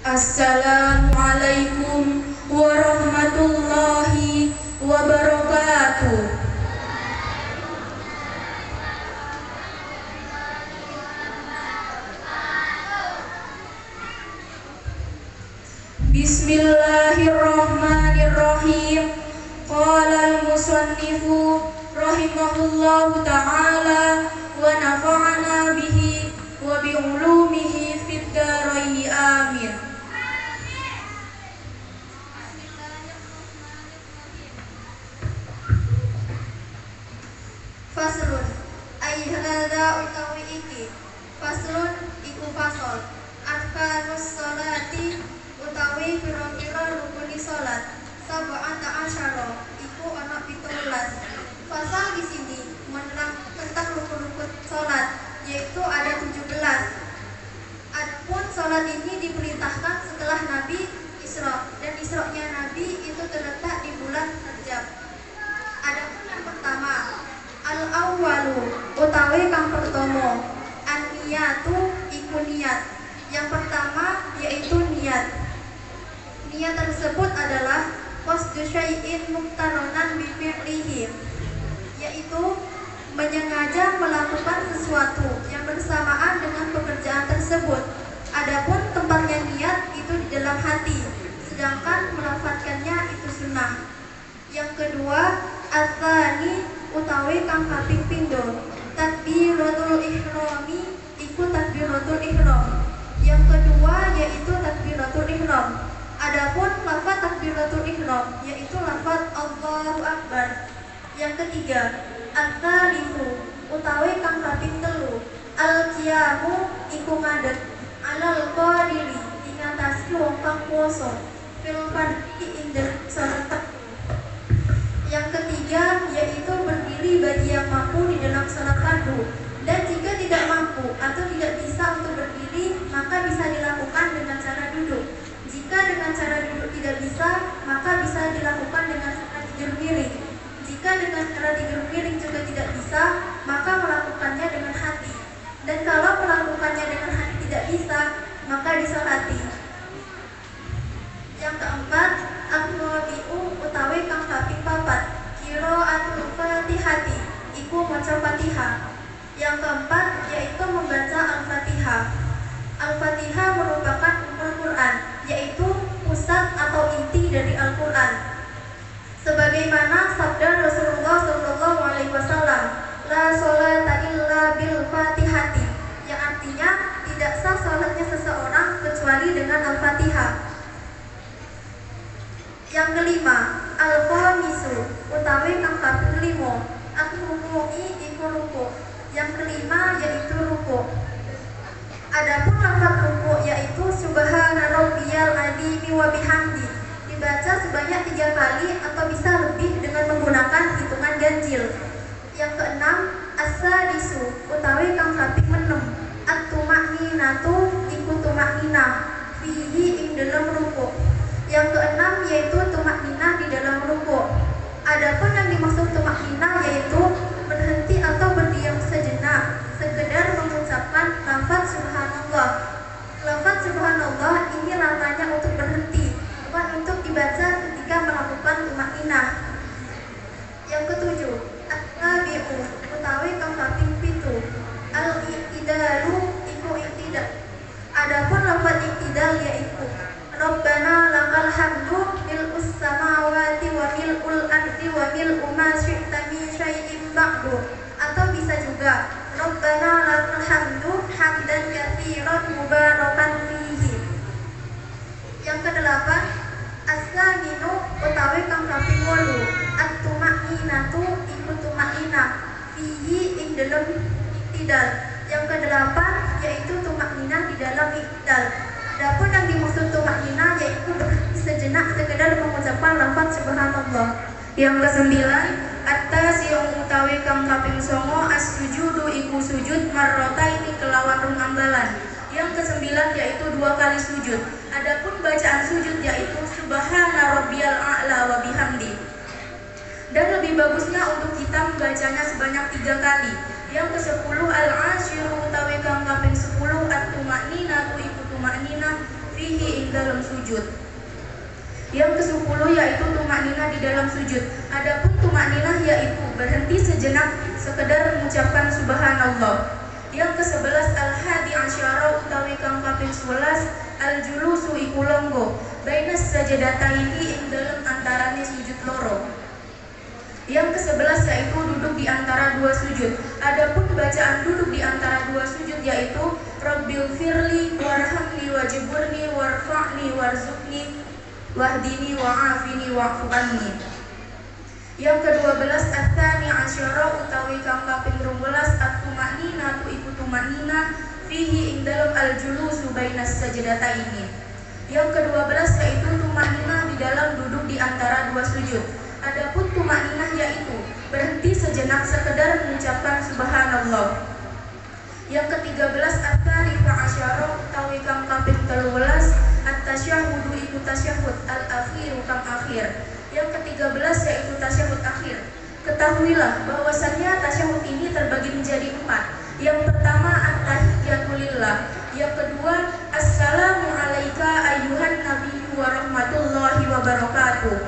Assalamualaikum warahmatullahi wabarakatuh. Bismillahirrahmanirrahim. Qala al-musannifu rahimahullahu ta'ala wa nafa'ana bihi wa bi ulumihi fid dharaini amin. Faslun ay hadza utawi iki faslun iku fasol arkanus sholati utawi pira-pira rukuni salat sab'ata asyara iku ana 17. Fasal di sini menerang tentang rukun-rukun salat yaitu ada 17. Adapun salat ini diperintahkan setelah Nabi Isra dan Isra-nya Nabi itu terletak di bulan Rajab. Adapun yang pertama al-awwalu utawi kang pertama an-niyatu iku niat. Yang pertama yaitu niat. Niat tersebut adalah qasdu syai'in muqtaronan bi fi'lihi, yaitu menyengaja melakukan sesuatu yang bersamaan dengan pekerjaan tersebut. Adapun tempatnya niat itu di dalam hati, sedangkan melafadzkannya itu sunnah. Yang kedua ats-tsani utawi kang kaping pindho takbiratul ihrami iku takbiratul ihram. Yang kedua yaitu takbiratul ihram. Adapun lafaz takbiratul ihram yaitu lafaz Allahu Akbar. Yang ketiga ats-tsalitsu utawi kang kaping telu al-qiyamu iku ngadeg alal qadiri ing atase wong kang kuwasa fil fardhi ing dalem salat. Yang ketiga yaitu berdiri bagi yang mampu di dalam salat fardu, dan jika tidak mampu atau tidak bisa untuk berdiri maka bisa dilakukan dengan cara duduk. Jika dengan cara duduk tidak bisa maka bisa dilakukan dengan cara tidur miring. Jika dengan cara tidur miring juga tidak bisa maka melakukannya dengan hati, dan kalau melakukannya dengan hati tidak bisa maka disolati. Yang keempat al-rabi'u utawi kang kaping papat qiraatul fatihati iku maca Fatihah. Yang keempat yaitu membaca Al-Fatihah. Al-Fatihah merupakan ummul Quran, yaitu pusat atau inti dari Al-Quran. Sebagaimana sabda Rasulullah SAW, la sholata illa bil fatihati, yang artinya tidak sah salatnya seseorang kecuali dengan Al-Fatihah. Yang kelima al-khamisu utawi kang kaping 5 at-ruku'i iku ruku'. Yang kelima yaitu ruku'. Adapun lafaz ruku' yaitu subhana rabbiyal azimi wa bihamdi, dibaca sebanyak 3 kali atau bisa lebih dengan menggunakan hitungan ganjil. Yang keenam as-sadisu utawi kang kaping 6 at-tuma'ninatu iku tuma'ninah fihi ing dalam ruku'. Yang keenam yaitu tumakninah di dalam ruku'. Adapun yang dimaksud tumakninah yaitu berhenti atau berdiam sejenak, sekedar mengucapkan lafaz subhanallah. Lafaz subhanallah ini lamanya untuk berhenti, bukan untuk dibaca ketika melakukan tumakninah. Yang ketujuh at-tabi'u utawi kang kaping 7 al-i'tidalu iku i'tidal. Adapun lafaz i'tidal yaitu Rabbana lakal hamdu mil'us samawati wa mil'ul ardi wa mil'u ma syi'ta min syai'in ba'du, atau bisa juga Rabbana lakal hamdu hamdan katsiran mubarakan fihi. Yang kedelapan as-saminu utawi kang kaping 8 at-tuma'ninatu iku tuma'ninah fihi ing dalam i'tidal. Yang kedelapan yaitu tuma'ninah di dalam i'tidal. Adapun yang dimaksud tumakninah yaitu berhenti sejenak sekedar mengucapkan lafaz subhanallah. Yang kesembilan at-tasi'u utawi kang kaping 9 as-sujudu iku sujud marrataini kelawan rong ambalan. Yang kesembilan yaitu 2 kali sujud. Adapun bacaan sujud yaitu subhana rabbiyal a'la wa bihamdi. Dan lebih bagusnya untuk kita membacanya sebanyak 3 kali. Yang ke-10 al-asyiru utawi kang kaping 10 at-tuma'ninatu iku tumakninah fihi ing dalam sujud. Yang ke-10 yaitu tumakninah di dalam sujud. Adapun tumakninah yaitu berhenti sejenak sekedar mengucapkan subhanallah. Yang ke-11 al-hadi asyara utawi kang kaping 11 al-julusu iku longgo bainas sajadataini ing dalem antarane sujud loro. Yang ke-11 yaitu duduk di antara dua sujud. Adapun bacaan duduk di antara dua sujud yaitu Rabbil firli warhamni wajburni warfa'ni warzuqni wahdini wa'afini wa'fu anni. Yang ke-12 at-tsani asyara utawi kang kaping 12 at-tumanina tu iku tumanina fihi ing dalem al-julusu bainas sajdataini. Yang ke-12 yaitu tumanina di dalam duduk di antara dua sujud. Adapun tumanina yaitu berhenti sejenak sekedar mengucapkan subhanallah. Yang ke-13 at-tsarifa asyara utawi kang kaping 13 at-tasyahhudu iku tasyahhud al-akhir kang akhir. Yang ke-13 yaitu tasyahud akhir. Ketahuilah bahwasannya tasyahud ini terbagi menjadi 4. Yang pertama at-tahiyyatu lillah. Yang kedua assalamu alayka ayyuhan nabiyyu wa rahmatullahi wa barakatuh.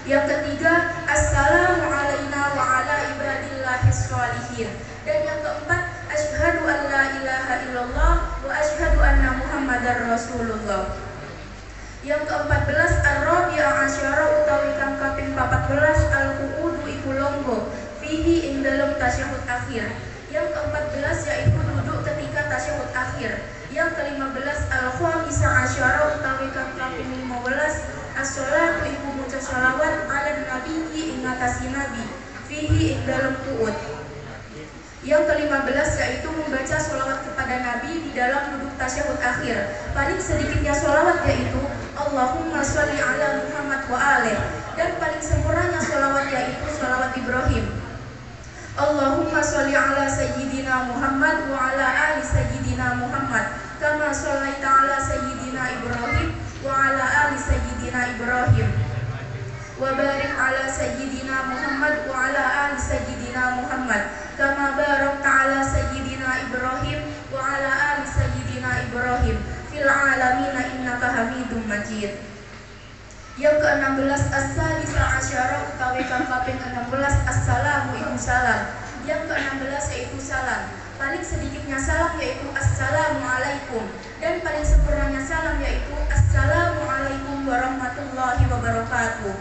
Yang ketiga assalamu alayna wa ala ibadillahis sholihin. Dan yang keempat asyhadu an la ilaha illallah wa asyhadu anna muhammadar rasulullah. Yang ke-14 ar-rabi'a asyara utawi kang kaping 14 al-qu'udu iku longgo fihi ing dalem tasyahud akhir. Yang ke-14 yaitu duduk ketika tasyahud akhir. Yang ke-15 al-khamisa asyara utawi kang kaping 15 as-sholatu iku maca shalawat ala nabiyyi ing atase nabi fihi ing dalem qu'ud. Yang ke-15 yaitu membaca sholawat kepada Nabi di dalam duduk tasyahud akhir. Paling sedikitnya sholawat yaitu Allahumma sholli ala Muhammad wa alih. Dan paling sempurnanya sholawat yaitu sholawat Ibrahim. Allahumma sholli ala sayyidina Muhammad wa ala ali sayyidina Muhammad kama shollaita ala sayyidina Ibrahim wa ala ali sayyidina Ibrahim wa barik ala sayyidina Muhammad wa ala ali sayyidina Muhammad kama barakta ala sayyidina Ibrahim wa ala ali sayyidina Ibrahim fil alamin innaka Hamidum Majid. Yang ke-16 as-sadisa asyara utawi kang kaping 16 assalamu iku salam. Yang ke-16 yaitu salam. Paling sedikitnya salam yaitu assalamu alaikum dan paling sempurnanya salam yaitu assalamu alaikum warahmatullahi wabarakatuh.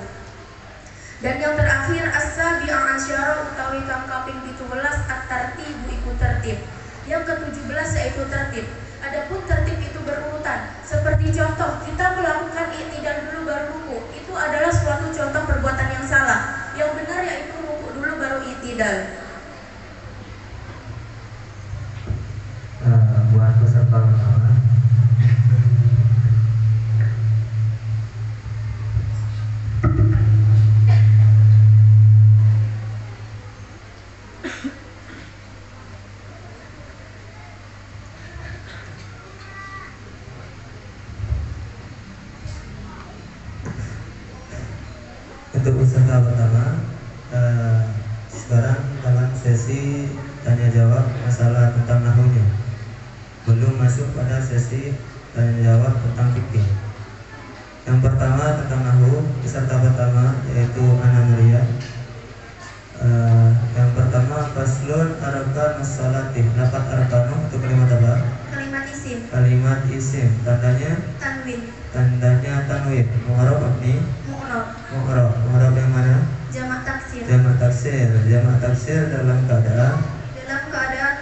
Dan yang terakhir as-sabi'a asyara utawi kang kaping 17 at-tartibu iku tertib. Yang ke-17 yaitu tertib. Adapun tertib itu berurutan. Seperti contoh kita melakukan i'tidal dulu baru ruku. Itu adalah suatu contoh perbuatan yang salah. Yang benar yaitu ruku dulu baru i'tidal. Buat peserta pertama untuk peserta pertama sekarang dalam sesi tanya jawab masalah tentang nahwunya. Belum masuk pada sesi tanya jawab tentang fikih. Yang pertama tentang nahwu, peserta pertama yaitu Ana Maria. Yang pertama faslun arkanus sholati. Lafaz arkanu itu kalimat apa? Kalimat isim. Kalimat isim. Tandanya? Tanwin. Tandanya tanwin. Mu'rab abni? Mu'rab. Mu'rab. Mu'rab yang mana? Jamak taksir. Jamak taksir. Jamak taksir dalam keadaan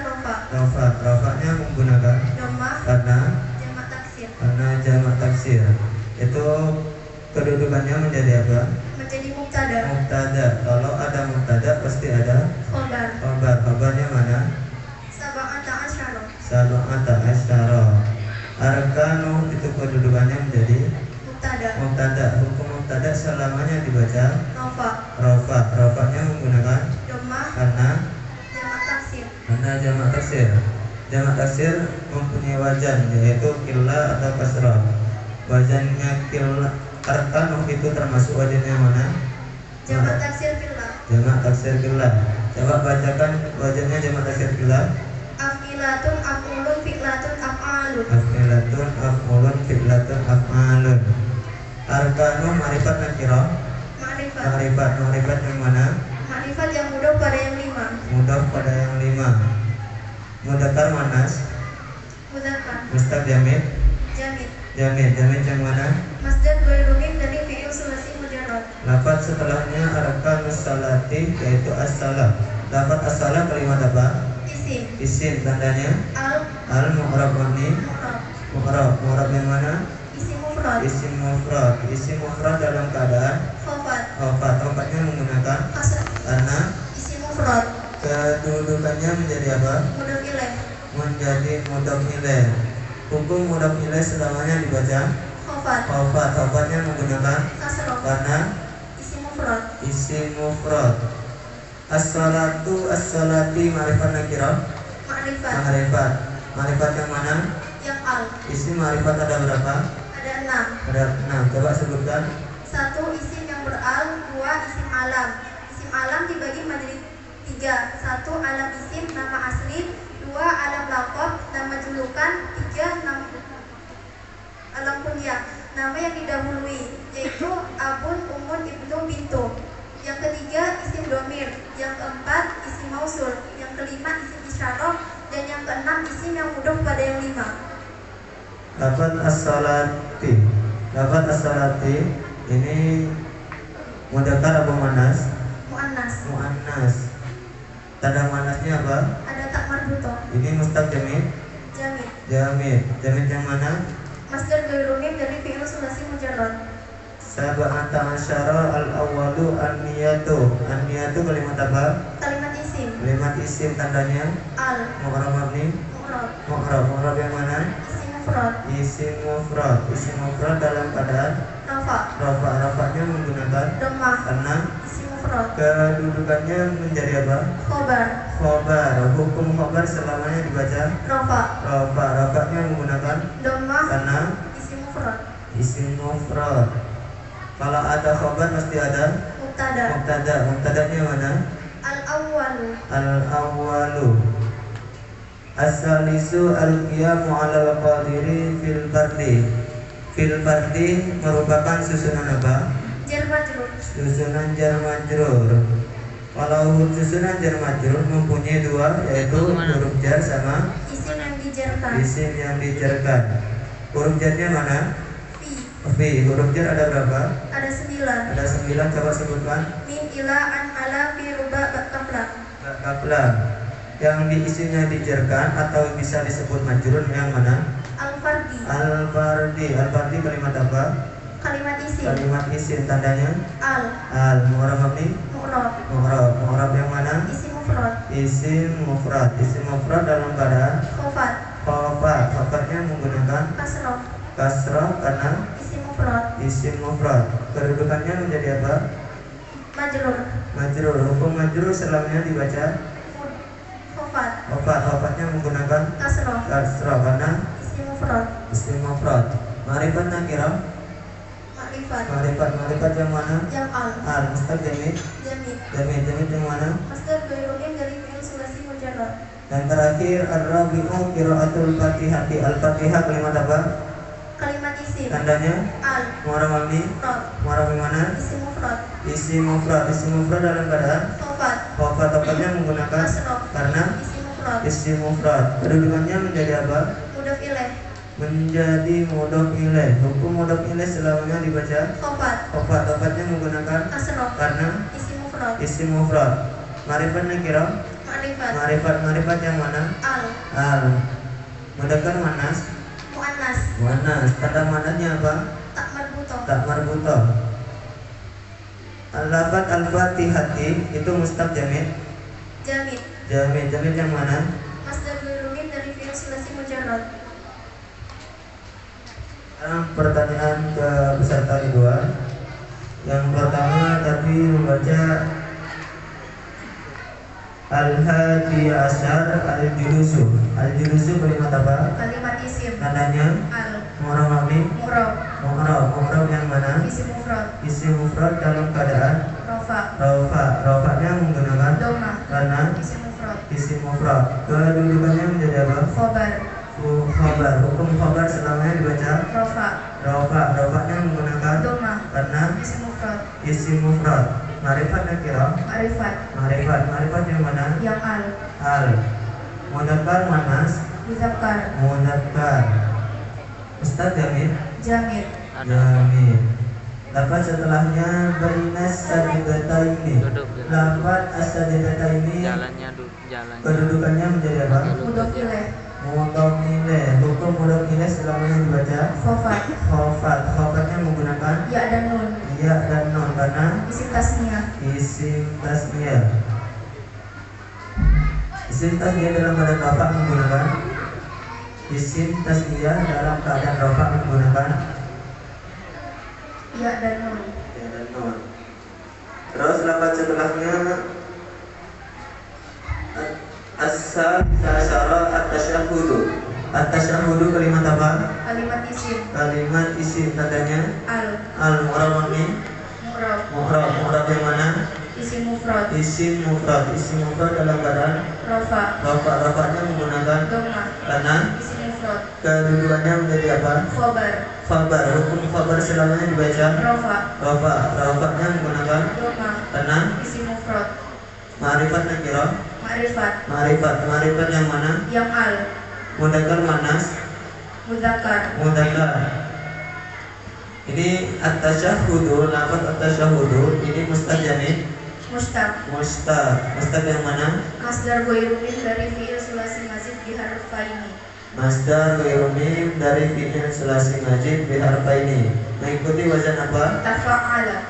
rofa. Rofa. Rofanya menggunakan Dhammah. karena jamak taksir. Itu kedudukannya menjadi apa? Menjadi mubtada. Mubtada. Kalau ada mubtada pasti ada Khobar. khabar. Khabarnya mana? Sab'ata asyara. Sab'ata asyara. Arkanu itu kedudukannya menjadi Mubtada. mubtada. Hukum mubtada selamanya dibaca Rofa. rofa. Rofanya menggunakan Dhammah. karena jamak taksir. Jamak taksir mempunyai wajan yaitu killa atau kasrah. Wajannya killa arkanu itu termasuk wajannya mana? Jamak taksir fillah. Jamak taksir killa. Coba bacakan wajannya jamak taksir killa. Afilatun, afulun, fi'latun, af'alun. Af'ilatun, af'ulun, fi'latun, af'alun. Arkanu ma'rifat nakirah. Ma'rifat. Ma'rifat yang mana? Ma'rifat yang mudah pada yang 5. Mudah pada yang 5. Mudzakkar muannas. Mudzakkar. Mustaq jamid. Jamid. Jamid yang mana? Masdar ghairul mim dari fi'il sulasi mujarrad. Lafaz setelahnya arkanus salati yaitu as-salah. Lafaz as-salah kalimat apa? Isim. Isim tandanya Al mu'rab mabni. mu'rab. Mu'rab yang mana? Isim mufrad. Isim mufrad. Isim mufrad dalam keadaan Khafat. Khafat-nya menggunakan Kasrah. karena Isim mufrad. kedudukannya menjadi apa? Mudhaf ilaih. Menjadi mudhaf ilaih. Hukum mudhaf ilaih selamanya dibaca Khafat. Khafatnya menggunakan Kasrah. karena Isim mufrad. isim mufrad. As-salatu as-salati ma'rifat nakirah. Ma'rifat. Ma'rifat yang mana? Yang al. Isim ma'rifat ada berapa? Ada 6. Ada 6. Coba sebutkan. 1 isim yang beral, 2 isim alam. Isim alam dibagi menjadi 3. 1 alam isim nama asli, 2 alam laqab nama julukan, 3 nama alam kunyah nama yang didahului, yaitu abun, umun, ibnu, bintu. Yang ketiga isim domir, yang keempat isim mausul, yang kelima isim isyarah, dan yang keenam isim yang mudhof pada yang 5. Lafaz as-salati. Lafaz as-salati ini mudzakkar apa muannas? Muannas. Muannas. Tanda muannasnya apa? Ada tak marbuto. Ini mustaq jamid. Jamid. Jamid yang mana? Masdar ghairul mim dari fi'il sulasi mujarrad. Sab'ata asyara al-awwalu an-niyatu. An-niyatu kalimat apa? Kalimat isim. Kalimat isim tandanya Al. mu'rab mabni. Mu'rab. Mu'rab yang mana? Isim mufrad. Isim mufrad. Isim mufrad dalam keadaan Rafa. rafa'nya menggunakan Dhammah. karena Isim mufrad. kedudukannya menjadi apa? Khobar. Khobar. Hukum khobar selamanya dibaca Rafa. rafa'nya menggunakan Dhammah. karena Isim mufrad. isim mufrad. Kalau ada khobar pasti ada Mubtada. Mubtadanya mana? Al-awwalu. Al-awwalu. As-salisu al-qiyamu 'alal qadiri fil fardi. Fil fardi merupakan susunan apa? Jar majrur. Susunan jar majrur. Kalau susunan jar majrur mempunyai 2, yaitu huruf jar sama Isim yang dijarkan. isim yang dijarkan. Huruf jarnya mana? Fi. Huruf jar ada berapa? Ada 9. Ada 9, coba sebutkan. Min ila an ala fi ruba bakafla. Kaplan. Yang diisinya dijarkan atau bisa disebut majrur yang mana? Al-fardi. Al-fardi. Al-fardi kalimat apa? Kalimat isim. Kalimat isim tandanya Al. mu'rab mabni. Mu'rab. Mu'rab yang mana? Isim mufrad. Isim mufrad. Isim mufrad dalam keadaan Khafat. Khofatnya menggunakan Kasrah. kasrah karena Isim mufrad. isim mufrad. Kedudukannya menjadi apa? Majrur. Majrur. Hukum majrur selamanya dibaca Khafat. khofatnya menggunakan Kasrah. kasrah karena Isim mufrad. isim mufrad. Ma'rifat nakirah. Ma'rifat. Ma'rifat yang mana? Yang al. Mustaq jamid. Jamid. Yang mana? Masdar ghairul mim dari fi'il sulasi mujarrad. Dan terakhir ar-rabi'u qiraatul Fatihah. Al-Fatihah kalimat apa? Kalimat isim. Tandanya Al. mu'rab mabni. Mufrad. Mu'rab yang mana? Isim mufrad. Isim mufrad. Isim mufrad dalam keadaan Khafat. khofatnya menggunakan Kasrah. karena Isim mufrad. isim mufrad. Kedudukannya menjadi apa? Mudhaf ilaih. Menjadi mudhaf ilaih. Hukum mudhaf ilaih selamanya dibaca Khafat. khofatnya menggunakan Kasrah. karena Isim mufrad. isim mufrad. Ma'rifat nakirah. Ma'rifat. Ma'rifat yang mana? Al. Mudzakkar muannas. Muannas. Tanda muannasnya apa? Tak marbuto. Tak marbuto. Al-lafat al-fatihati itu mustaq jamid. Jamid. Jamid yang mana? Masdar ghairul mim dari fi'il sulasi mujarrad. Sekarang pertanyaan ke peserta kedua. Yang pertama tadi membaca al-hadi asyar al-julusu. Al-julusu kalimat apa? Kalimat isim. Tandanya Al. mu'rab mabni. Mu'rab yang mana? Isim mufrad. Isim mufrad dalam keadaan Rafa. rafa'nya menggunakan Dhammah. karena Isim mufrad. isim mufrad. Kedudukannya menjadi apa? Khobar. Khabar. khabar. Hukum khabar selamanya dibaca Rofa. Rofanya menggunakan Doma. karena Isim mufrad. isim mufrad. Ma'rifat nakirah. Ma'rifat yang mana? Yang Al. Mudzakkar muannas. Mudzakkar. Ustaz Jamil. Jamil. Lafaz setelahnya bainas sajidataini. Lafaz as-sajidataini kedudukannya menjadi apa? Mudhof ilaih. Mudhof ilaih. Hukum mudhof ilaih selamanya dibaca khafat. Khafatnya menggunakan Ya dan nun. ya dan nun karena Isim tasniyah. isim tasniyah. Isim tasniyah dalam keadaan rafa menggunakan isim tasniyah dalam keadaan rafa menggunakan Ya dan nun. ya dan nun. Terus lafaz setelahnya as-sasyara at-tasyahhudu. At-tasyahhudu kalimat apa? Kalimat isim. Kalimat isim tandanya Al. Mu'rab yang mana? Isim mufrad. Isim mufrad dalam keadaan Rofa. rafanya menggunakan Doma. karena Isim mufrad. kedudukannya menjadi apa? Khabar. Hukum khabar selamanya dibaca Rofa. Rafanya menggunakan Doma. karena Isim mufrad. ma'rifat nakirah. Ma'rifat yang mana? Yang al. Mudzakkar muannas. Mudzakkar. Ini at-tasyahhudu, lafaz at-tasyahhudu ini mustaq Jamil. Mustaq yang mana? Masdar ghairu min dari fi'il sulasi mazid biharfaini. Masdar ghairu min dari fi'il sulasi mazid biharfaini. Mengikuti wazan apa? Tafa'ala.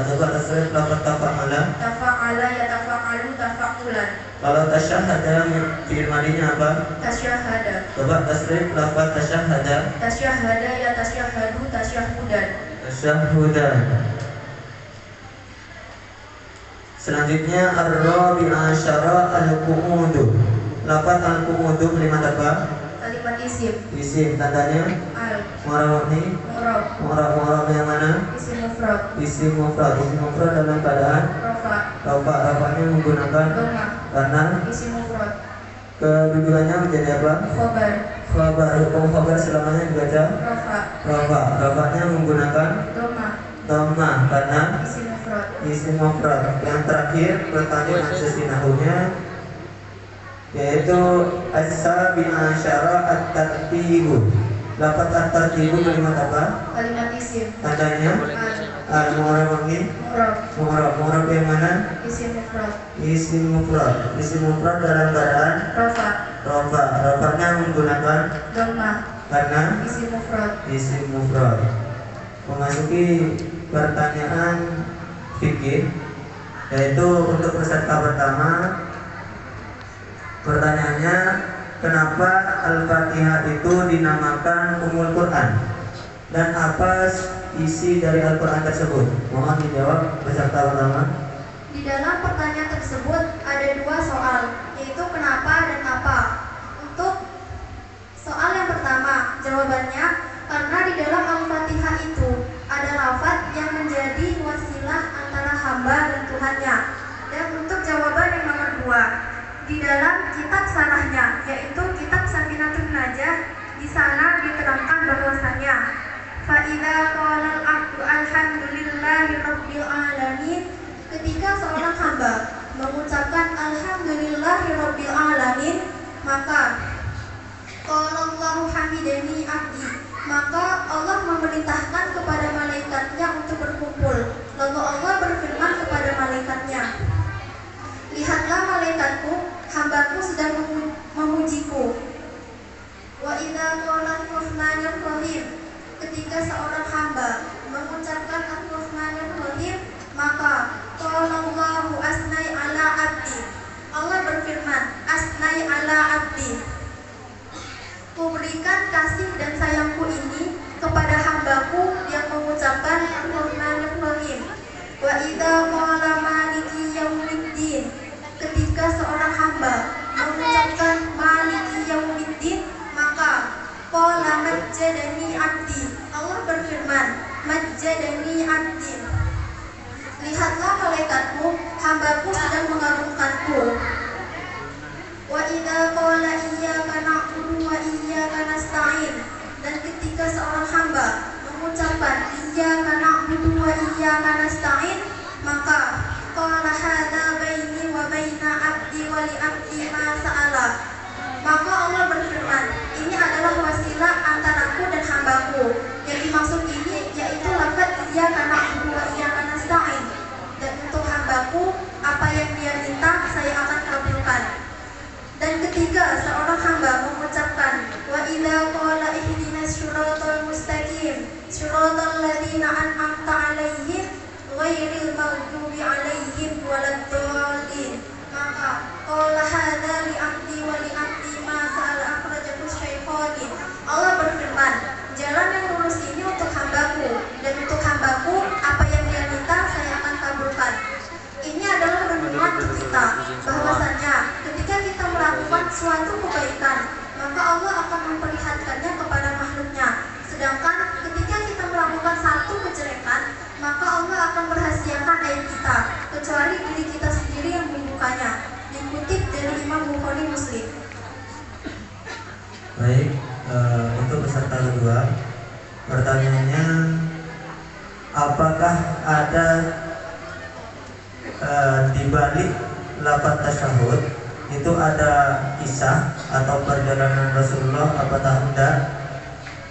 Coba tasrif lafaz tafa'ala. Tafa'ala ya tafa'alu tafa'ulan. Kalau tasyahhada fi'il madinya apa? Tasyahhada. Coba tasrif lafaz tasyahhada. Tasyahhada ya tasyahhadu tasyahhudan. Tasyahhudan. Selanjutnya ar-rabi'a asyara al-qu'udu. Lafaz al-qu'udu kalimat apa? Kalimat isim. Isim tandanya Al. mu'rab ini. Mu'rab yang mana? Isim mufrad. Isim mufrad dalam keadaan rafanya menggunakan Doma. karena Isim mufrad. kedudukannya menjadi apa? Khabar. Hukum khabar selamanya dibaca rafanya menggunakan dhamma karena isim mufrad. Yang terakhir pertanyaan sesi nahwunya yaitu as-sabi'a asyara at-tartibu. Lafaz at-tartibu kalimat apa? Kalimat isim. Tandanya al-mu'rab ini. Mu'rab yang mana? Isim mufrad dalam keadaan rafanya menggunakan Dhamma. karena Isim mufrad. Memasuki pertanyaan fikih, yaitu untuk peserta pertama. Pertanyaannya, kenapa Al-Fatihah itu dinamakan Ummul Quran? Dan apa isi dari Al-Quran tersebut? Mohon dijawab peserta pertama. Di dalam pertanyaan tersebut ada dua soal, yaitu kenapa dan apa. Untuk soal yang pertama, jawabannya karena di dalam Al-Fatihah itu ada lafaz yang menjadi wasilah antara hamba dan Tuhannya. Dan untuk jawaban yang nomor dua, di dalam kitab sarahnya, yaitu kitab Safinatun Najah, di sana diterangkan bahwasanya fa'idza qala al-'abdu alhamdulillahi rabbil alamin, ketika seorang hamba mengucapkan alhamdulillahi rabbil alamin, maka qallallahu hamidani abdi, maka Allah memerintahkan kepada malaikatnya untuk berkumpul. Lalu Allah berfirman kepada malaikatnya, lihatlah malaikatku, hambaku sedang memujiku. Wa idza qala ar-rahmanir rahim, ketika seorang hamba mengucapkan ar-rahmanir rahim, maka qallallahu asnai ala abdi, Allah berfirman asnai ala abdi, kuberikan kasih dan sayangku ini kepada hambaku yang mengucapkan ar-rahmanir rahim. Wa idza qala maliki yaumiddin, ketika seorang hamba mengucapkan maliki yaumiddin, maka qala majjadani abdi, Allah berfirman majjadani abdi, lihatlah malaikatku, hambaku sedang mengagungkanku. Wa idza qala iyyaka na'budu wa iyyaka nasta'in, Shiratal ladzina an'amta 'alaihim ghairil maghdubi 'alaihim waladdallin. Maka qala hadza li 'abdi wa li 'abdi ma sa'ala akhrajahu syaikhani. Allah berfirman, jalan yang lurus ini untuk hambaku, dan untuk hambaku apa yang dia minta saya akan kabulkan. Ini adalah renungan untuk kita, bahwasanya ketika kita melakukan suatu kebaikan, maka Allah akan memperlihatkannya kepada makhluknya. Sedangkan ketika kita melakukan satu kejelekan, maka Allah akan merahasiakan aib kita, kecuali diri kita sendiri yang membukanya. Dikutip dari Imam Bukhari Muslim. Baik, untuk peserta kedua, pertanyaannya, apakah ada di balik lafaz tasyahud itu ada kisah atau perjalanan Rasulullah apa tidak?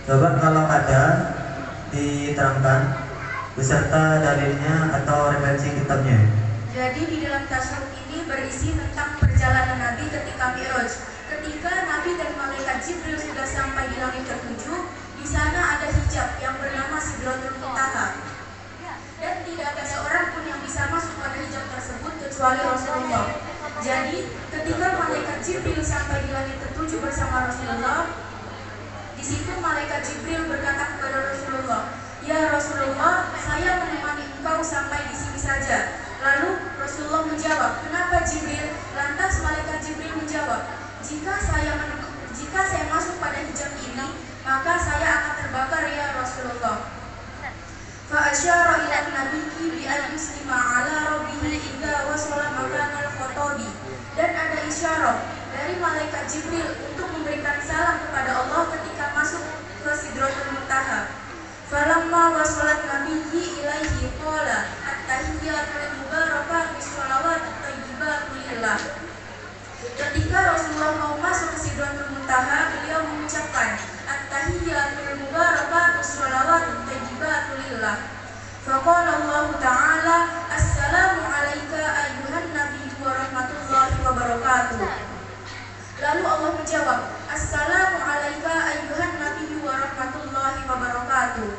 Coba kalau ada diterangkan beserta dalilnya atau referensi kitabnya. Jadi di dalam tasyahud ini berisi tentang perjalanan Nabi ketika Mi'raj. Ketika Nabi dan malaikat Jibril sudah sampai di langit ke-7, di sana ada hijab yang bernama Sidratul Muntaha. Dan tidak ada seorang pun yang bisa masuk pada hijab tersebut kecuali Rasulullah. Jadi ketika malaikat Jibril sampai di langit ke-7 bersama Rasulullah, di situ malaikat Jibril berkata kepada Rasulullah, "Ya Rasulullah, saya menemani engkau sampai di sini saja." Lalu Rasulullah menjawab, "Kenapa Jibril?" Lantas malaikat Jibril menjawab, Jika saya masuk pada hijab ini, maka saya akan terbakar ya Rasulullah." Fa asyara ila nabiyyi bi an yuslima ala rabbih idza wasala makanal khatabi. Dan ada isyarat dari malaikat Jibril untuk memberikan salam kepada Allah ketika masuk ke Sidratul Muntaha. Falamma wasalat nabiyyi ilaihi qala at-tahiyyatul mubarakatuh shalawatut thayyibatu lillah. Ketika Rasulullah mau masuk ke Sidratul Muntaha, beliau mengucapkan at-tahiyyatul mubarakatuh shalawatut thayyibatu lillah. Faqala Allah Ta'ala, "Assalamu alayka ayyuhan nabiyyu wa rahmatullahi wa barakatuh." Lalu Allah menjawab, "Assalamu alayka ayyuhan nabiyyu wa rahmatullahi wa barakatuh."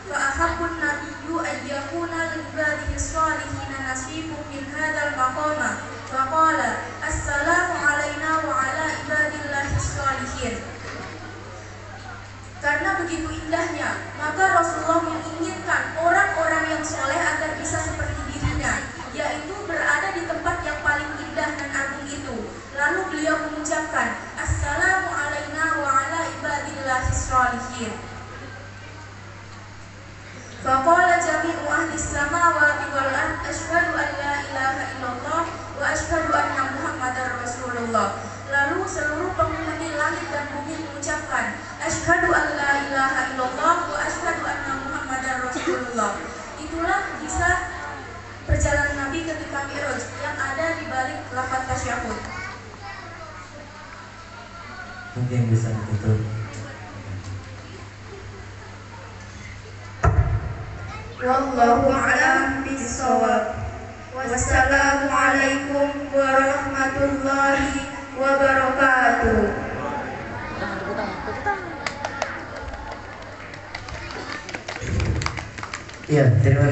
Fa ahabbun nabiyyu ayyakuna li ibadihi shalihina nasibun min hadzal maqama. Faqala, "Assalamu alayna wa ala ibadillahi shalihin." Karena begitu indahnya, maka Rasulullah menginginkan orang-orang yang soleh agar bisa seperti dirinya, yaitu berada di tempat yang paling indah dan agung itu. Lalu beliau mengucapkan, "Assalamu alayna wa ala ibadillahi shalihin." Faqala jami'u ahli samawati wal ardh asyhadu an la ilaha illallah wa asyhadu anna Muhammadar Rasulullah. Lalu seluruh penghuni langit dan bumi mengucapkan, asyhadu an la ilaha illallah wa asyhadu anna Muhammadar Rasulullah. Itulah kisah perjalanan Nabi ketika Mi'raj yang ada di balik lafaz tasyahud. Mungkin bisa ditutup. Wallahu a'lam bishawab. Wassalamualaikum warahmatullahi wabarakatuh. Iya, terima kasih.